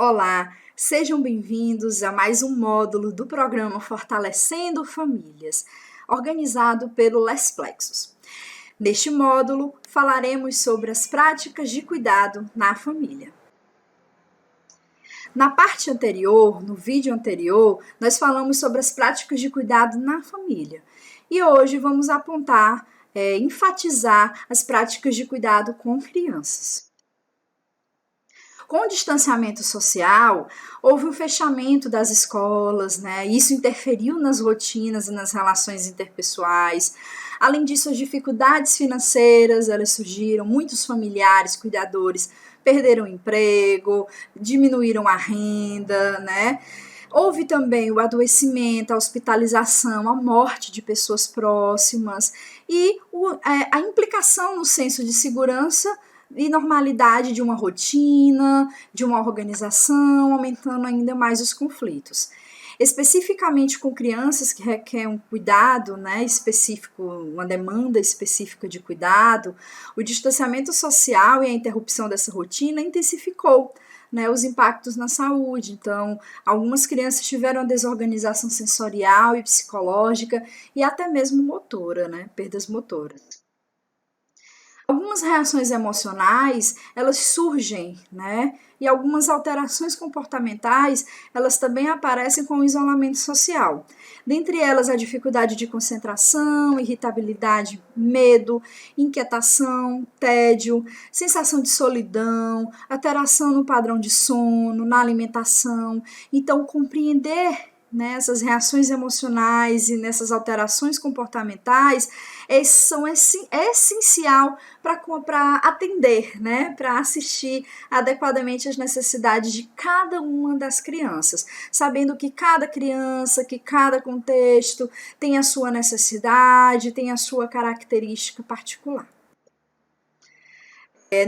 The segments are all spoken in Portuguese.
Olá, sejam bem-vindos a mais um módulo do programa Fortalecendo Famílias, organizado pelo Les Plexus. Neste módulo, falaremos sobre as práticas de cuidado na família. Na parte anterior, no vídeo anterior, nós falamos sobre as práticas de cuidado na família. E hoje vamos enfatizar as práticas de cuidado com crianças. Com o distanciamento social, houve um fechamento das escolas, né? Isso interferiu nas rotinas e nas relações interpessoais. Além disso, as dificuldades financeiras, elas surgiram, muitos familiares, cuidadores perderam o emprego, diminuíram a renda, né? Houve também o adoecimento, a hospitalização, a morte de pessoas próximas e a implicação no senso de segurança e normalidade de uma rotina, de uma organização, aumentando ainda mais os conflitos. Especificamente com crianças que requerem um cuidado, né, específico, uma demanda específica de cuidado, o distanciamento social e a interrupção dessa rotina intensificou, né, os impactos na saúde. Então, algumas crianças tiveram a desorganização sensorial e psicológica e até mesmo motora, né, perdas motoras. Algumas reações emocionais, elas surgem, né? E algumas alterações comportamentais, elas também aparecem com o isolamento social. Dentre elas, a dificuldade de concentração, irritabilidade, medo, inquietação, tédio, sensação de solidão, alteração no padrão de sono, na alimentação. Então, compreender nessas reações emocionais e nessas alterações comportamentais é essencial para atender, né, para assistir adequadamente às necessidades de cada uma das crianças, sabendo que cada criança, que cada contexto tem a sua necessidade, tem a sua característica particular.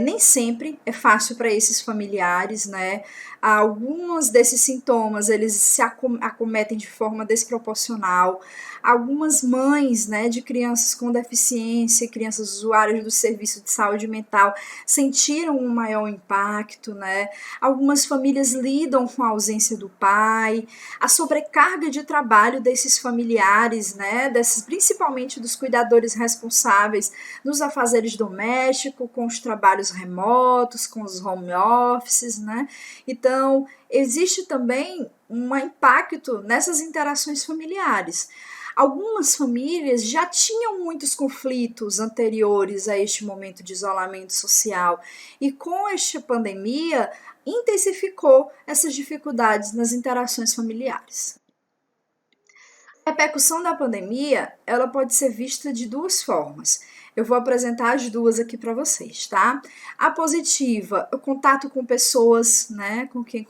Nem sempre é fácil para esses familiares, né? Alguns desses sintomas, eles se acometem de forma desproporcional. Algumas mães, né, de crianças com deficiência, crianças usuárias do serviço de saúde mental, sentiram um maior impacto, né? Algumas famílias lidam com a ausência do pai, a sobrecarga de trabalho desses familiares, né, principalmente dos cuidadores responsáveis nos afazeres domésticos, com os trabalhos remotos, com os home offices, né? Então, existe também um impacto nessas interações familiares. Algumas famílias já tinham muitos conflitos anteriores a este momento de isolamento social e com esta pandemia intensificou essas dificuldades nas interações familiares. A repercussão da pandemia, ela pode ser vista de duas formas. Eu vou apresentar as duas aqui para vocês, tá? A positiva, o contato com pessoas, né, com quem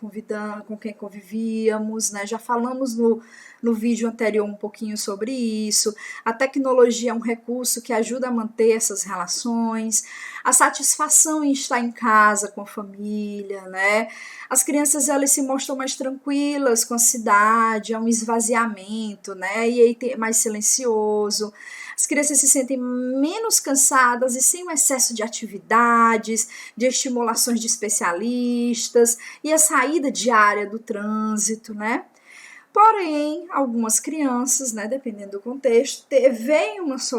convivíamos, né? Já falamos no vídeo anterior um pouquinho sobre isso. A tecnologia é um recurso que ajuda a manter essas relações. A satisfação em estar em casa com a família, né? As crianças, elas se mostram mais tranquilas com a cidade, há um esvaziamento, né? E aí é mais silencioso. As crianças se sentem menos cansadas e sem um excesso de atividades, de estimulações de especialistas e a saída diária do trânsito, né? Porém, algumas crianças, né, dependendo do contexto,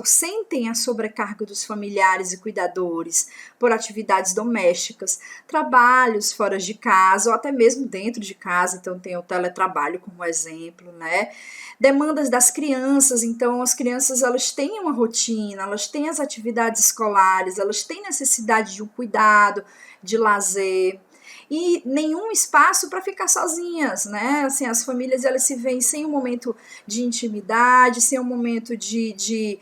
sentem a sobrecarga dos familiares e cuidadores por atividades domésticas, trabalhos fora de casa ou até mesmo dentro de casa, então tem o teletrabalho como exemplo, né? Demandas das crianças, então as crianças, elas têm uma rotina, elas têm as atividades escolares, elas têm necessidade de um cuidado, de lazer, e nenhum espaço para ficar sozinhas, né? Assim, as famílias, elas se veem sem um momento de intimidade, sem um momento de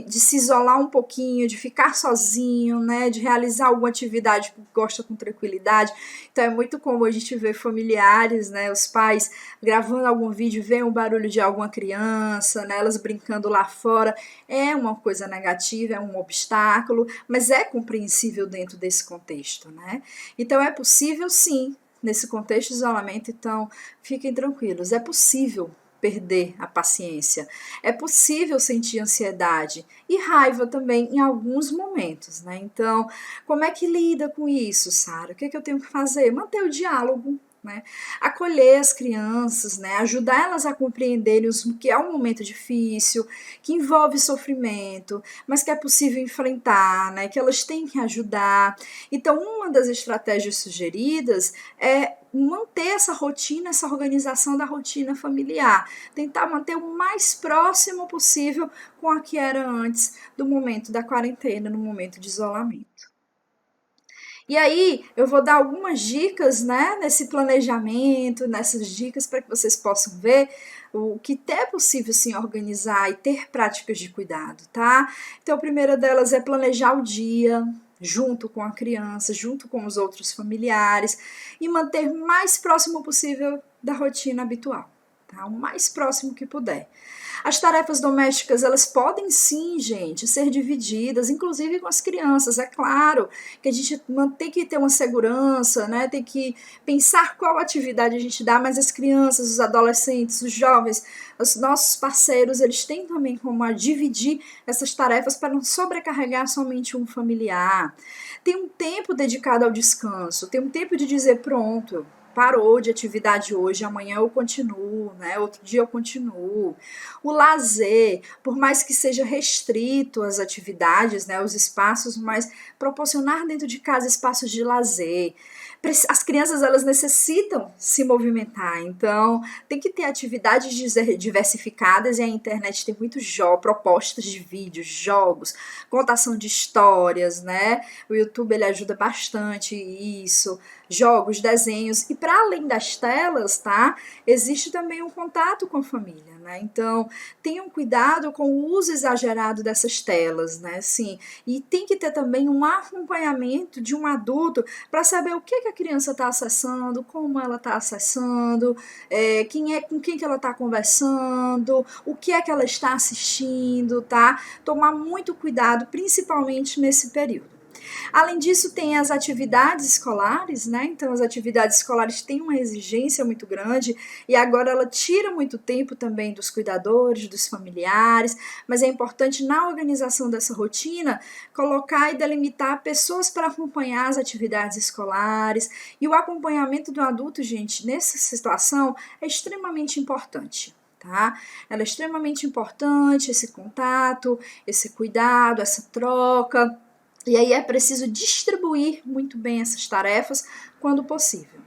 se isolar um pouquinho, de ficar sozinho, né? De realizar alguma atividade que gosta com tranquilidade. Então é muito comum a gente ver familiares, né? Os pais gravando algum vídeo, veem o barulho de alguma criança, né? Elas brincando lá fora. É uma coisa negativa, é um obstáculo, mas é compreensível dentro desse contexto, né? Então é possível sim, nesse contexto de isolamento, então fiquem tranquilos, é possível perder a paciência, é possível sentir ansiedade e raiva também em alguns momentos, né? Então, como é que lida com isso, Sara? O que é que eu tenho que fazer? Manter o diálogo, né? Acolher as crianças, né? Ajudar elas a compreenderem que é um momento difícil, que envolve sofrimento, mas que é possível enfrentar, né? Que elas têm que ajudar. Então, uma das estratégias sugeridas é manter essa rotina, essa organização da rotina familiar, tentar manter o mais próximo possível com a que era antes do momento da quarentena, no momento de isolamento. E aí, eu vou dar algumas dicas, né, nesse planejamento, nessas dicas para que vocês possam ver o que é possível sim organizar e ter práticas de cuidado, tá? Então, a primeira delas é planejar o dia junto com a criança, junto com os outros familiares e manter mais próximo possível da rotina habitual, tá? O mais próximo que puder. As tarefas domésticas, elas podem sim, gente, ser divididas, inclusive com as crianças. É claro que a gente tem que ter uma segurança, né? Tem que pensar qual atividade a gente dá, mas as crianças, os adolescentes, os jovens, os nossos parceiros, eles têm também como dividir essas tarefas para não sobrecarregar somente um familiar. Tem um tempo dedicado ao descanso, tem um tempo de dizer pronto, parou de atividade hoje, amanhã eu continuo, né? Outro dia eu continuo. O lazer, por mais que seja restrito as atividades, né, os espaços, mas proporcionar dentro de casa espaços de lazer. As crianças, elas necessitam se movimentar, então tem que ter atividades diversificadas e a internet tem muitos propostas de vídeos, jogos, contação de histórias, né? O YouTube ele ajuda bastante isso, jogos, desenhos e para além das telas, tá? Existe também um contato com a família, né? Então, tenham cuidado com o uso exagerado dessas telas, né? Sim, e tem que ter também um acompanhamento de um adulto para saber o que a criança está acessando, como ela está acessando, com quem que ela está conversando, o que é que ela está assistindo, tá? Tomar muito cuidado, principalmente nesse período. Além disso, tem as atividades escolares, né? Então, as atividades escolares têm uma exigência muito grande e agora ela tira muito tempo também dos cuidadores, dos familiares, mas é importante na organização dessa rotina colocar e delimitar pessoas para acompanhar as atividades escolares e o acompanhamento do adulto, gente, nessa situação é extremamente importante. Tá? Ela é extremamente importante, esse contato, esse cuidado, essa troca. E aí é preciso distribuir muito bem essas tarefas quando possível.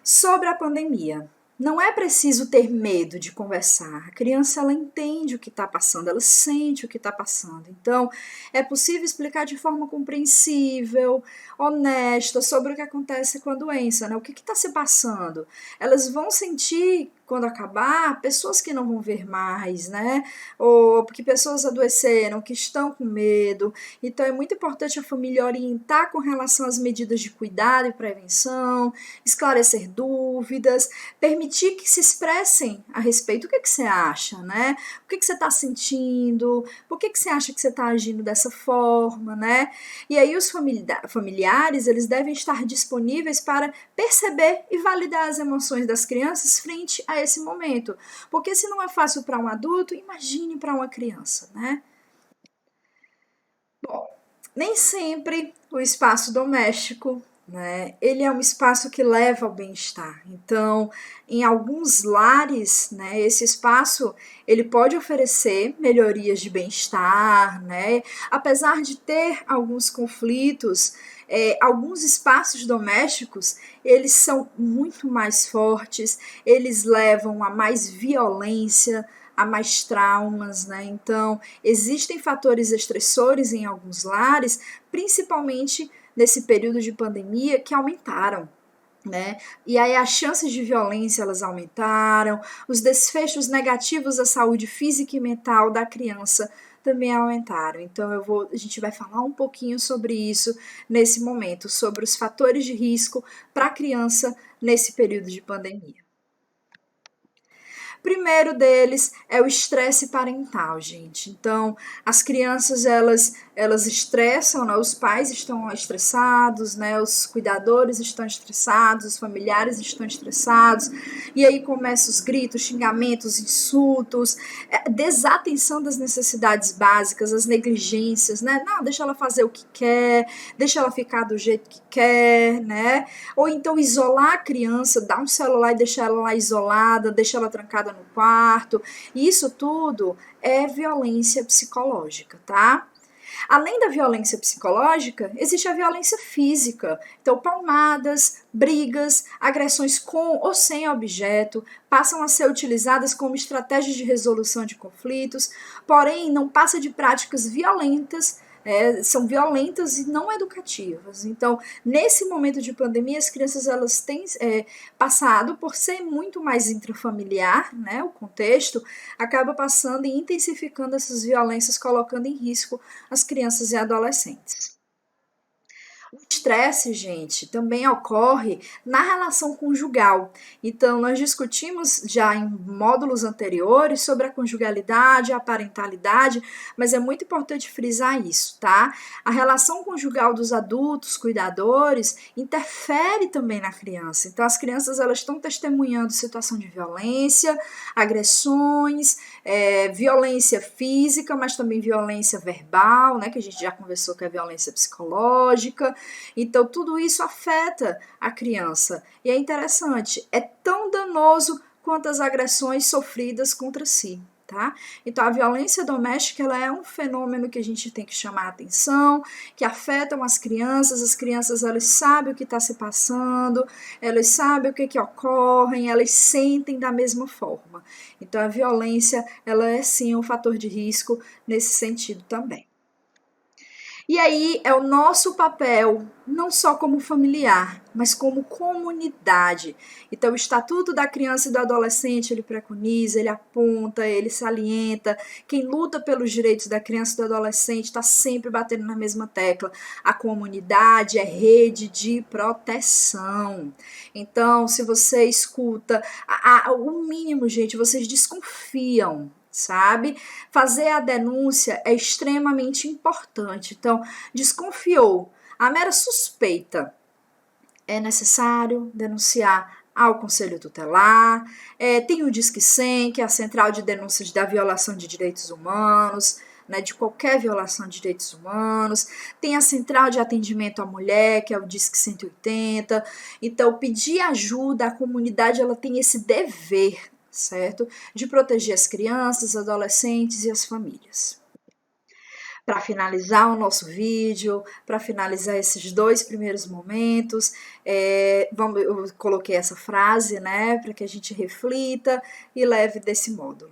Sobre a pandemia, não é preciso ter medo de conversar. A criança ela entende o que está passando, ela sente o que está passando. Então, é possível explicar de forma compreensível, honesta, sobre o que acontece com a doença, né? O que está se passando. Elas vão sentir quando acabar, pessoas que não vão ver mais, né? Ou porque pessoas adoeceram, que estão com medo. Então é muito importante a família orientar com relação às medidas de cuidado e prevenção, esclarecer dúvidas, permitir que se expressem a respeito do que você acha, né? O que você está sentindo, por que você acha que você está agindo dessa forma, né? E aí os familiares, eles devem estar disponíveis para perceber e validar as emoções das crianças frente a esse momento. Porque se não é fácil para um adulto, imagine para uma criança, né? Bom, nem sempre o espaço doméstico, né, ele é um espaço que leva ao bem-estar. Então, em alguns lares, né, esse espaço ele pode oferecer melhorias de bem-estar, né, apesar de ter alguns conflitos. Alguns espaços domésticos eles são muito mais fortes, eles levam a mais violência, a mais traumas, né? Então, existem fatores estressores em alguns lares, principalmente nesse período de pandemia, que aumentaram. Né? E aí as chances de violência elas aumentaram, os desfechos negativos à saúde física e mental da criança também aumentaram. Então a gente vai falar um pouquinho sobre isso nesse momento, sobre os fatores de risco para a criança nesse período de pandemia. Primeiro deles é o estresse parental, gente. Então, as crianças, elas estressam, né? Os pais estão estressados, né? Os cuidadores estão estressados, os familiares estão estressados, e aí começam os gritos, xingamentos, insultos, desatenção das necessidades básicas, as negligências, né? Não, deixa ela fazer o que quer, deixa ela ficar do jeito que quer, né? Ou então isolar a criança, dar um celular e deixar ela lá isolada, deixar ela trancada no quarto. Isso tudo é violência psicológica, tá? Além da violência psicológica, existe a violência física. Então, palmadas, brigas, agressões com ou sem objeto passam a ser utilizadas como estratégias de resolução de conflitos, porém, não passa de práticas violentas. São violentas e não educativas. Então, nesse momento de pandemia, as crianças elas têm passado por ser muito mais intrafamiliar, né? O contexto acaba passando e intensificando essas violências, colocando em risco as crianças e adolescentes. O estresse, gente, também ocorre na relação conjugal. Então, nós discutimos já em módulos anteriores sobre a conjugalidade, a parentalidade, mas é muito importante frisar isso, tá? A relação conjugal dos adultos, cuidadores, interfere também na criança. Então, as crianças elas estão testemunhando situação de violência, agressões, violência física, mas também violência verbal, né? Que a gente já conversou que é violência psicológica. Então, tudo isso afeta a criança. E é interessante, é tão danoso quanto as agressões sofridas contra si, tá? Então, a violência doméstica ela é um fenômeno que a gente tem que chamar a atenção, que afetam as crianças elas sabem o que está se passando, elas sabem o que ocorre, elas sentem da mesma forma. Então, a violência, ela é sim um fator de risco nesse sentido também. E aí é o nosso papel, não só como familiar, mas como comunidade. Então, o Estatuto da Criança e do Adolescente, ele preconiza, ele aponta, ele salienta. Quem luta pelos direitos da criança e do adolescente está sempre batendo na mesma tecla. A comunidade é rede de proteção. Então, se você escuta, o mínimo, gente, vocês desconfiam, sabe? Fazer a denúncia é extremamente importante. Então, desconfiou, a mera suspeita, é necessário denunciar ao Conselho Tutelar. Tem o Disque 100, que é a Central de Denúncias da Violação de Direitos Humanos, né, de qualquer violação de direitos humanos. Tem a Central de Atendimento à Mulher, que é o Disque 180. Então, pedir ajuda, a comunidade ela tem esse dever, certo? De proteger as crianças, adolescentes e as famílias. Para finalizar o nosso vídeo, para finalizar esses dois primeiros momentos, eu coloquei essa frase, né, para que a gente reflita e leve desse módulo.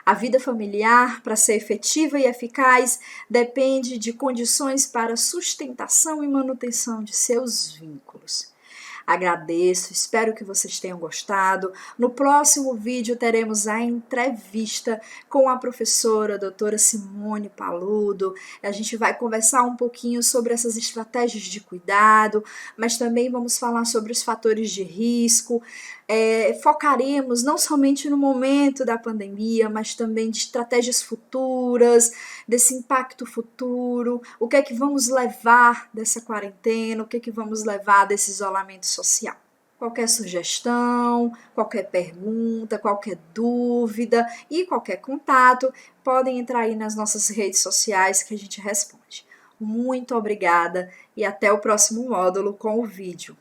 A vida familiar, para ser efetiva e eficaz, depende de condições para sustentação e manutenção de seus vínculos. Agradeço, espero que vocês tenham gostado. No próximo vídeo teremos a entrevista com a professora a doutora Simone Paludo. A gente vai conversar um pouquinho sobre essas estratégias de cuidado, mas também vamos falar sobre os fatores de risco. Focaremos não somente no momento da pandemia, mas também de estratégias futuras, desse impacto futuro, o que é que vamos levar dessa quarentena, o que é que vamos levar desse isolamento social. Qualquer sugestão, qualquer pergunta, qualquer dúvida e qualquer contato, podem entrar aí nas nossas redes sociais que a gente responde. Muito obrigada e até o próximo módulo com o vídeo.